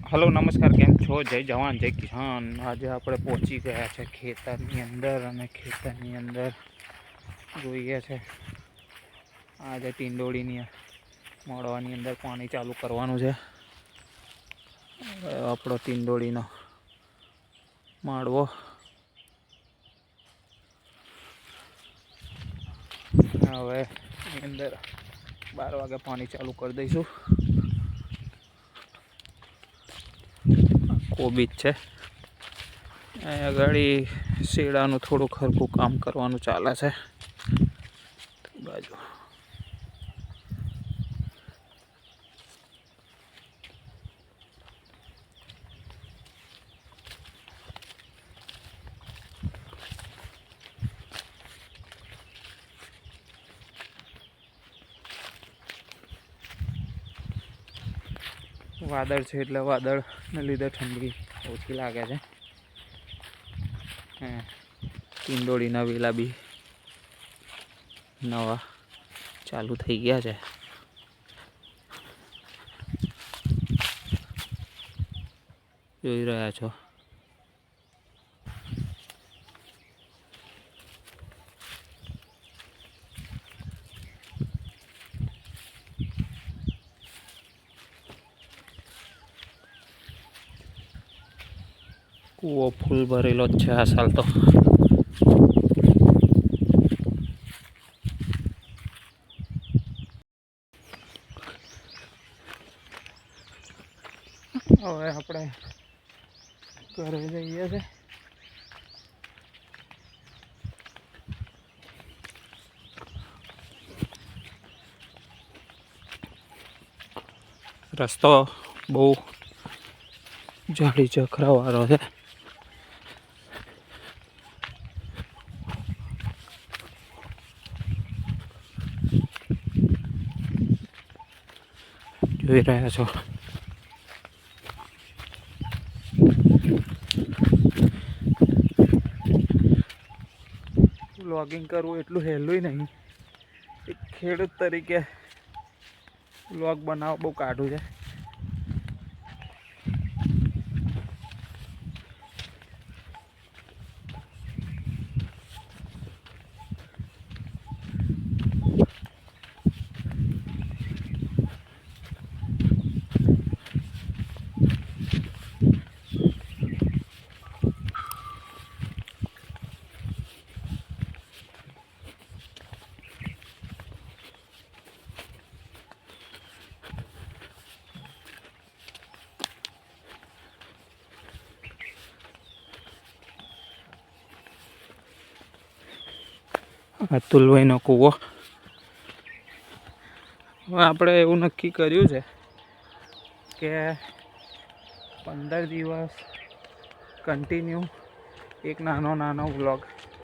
Hello નમસ્કાર, કેમ છો? જય જવાન જય કિસાન। આજે આપણે પહોંચી ગયા છે ખેતરની અંદર અને ખેતરની અંદર જોઈએ છે આજે ટીંડોળીની મોડવાની અંદર પાણી ચાલુ કરવાનું છે। આપણો ટીંડોળીનો માળવો હવે એની અંદર 12 વાગે પાણી ચાલુ કરી દઈશું। કોબીજ છે ગાડી શેડાનું થોડું ખરખું કામ કરવાનું ચાલે છે બાજુ। વાદળ છે એટલે વાદળને લીધે ઠંડી ઓછી લાગે છે। ટીંડોળીના વેલા બી નવા ચાલુ થઈ ગયા છે। જોઈ રહ્યા છો કૂવો ફૂલ ભરેલો જ છે આ સાલ તો। હવે આપણે ઘરે જઈએ છે। રસ્તો બહુ ઝાડી ઝખરા વાળો છે। જોઈ રહ્યા છો વ્લોગિંગ કરવું એટલું સહેલું નહીં। એક ખેડૂત તરીકે વ્લોગ બનાવવો બહુ કાઢું છે। અતુલભાઈનો કૂવો। હવે આપણે એવું નક્કી કર્યું છે કે 15 દિવસ કન્ટિન્યુ એક નાનો વ્લોગ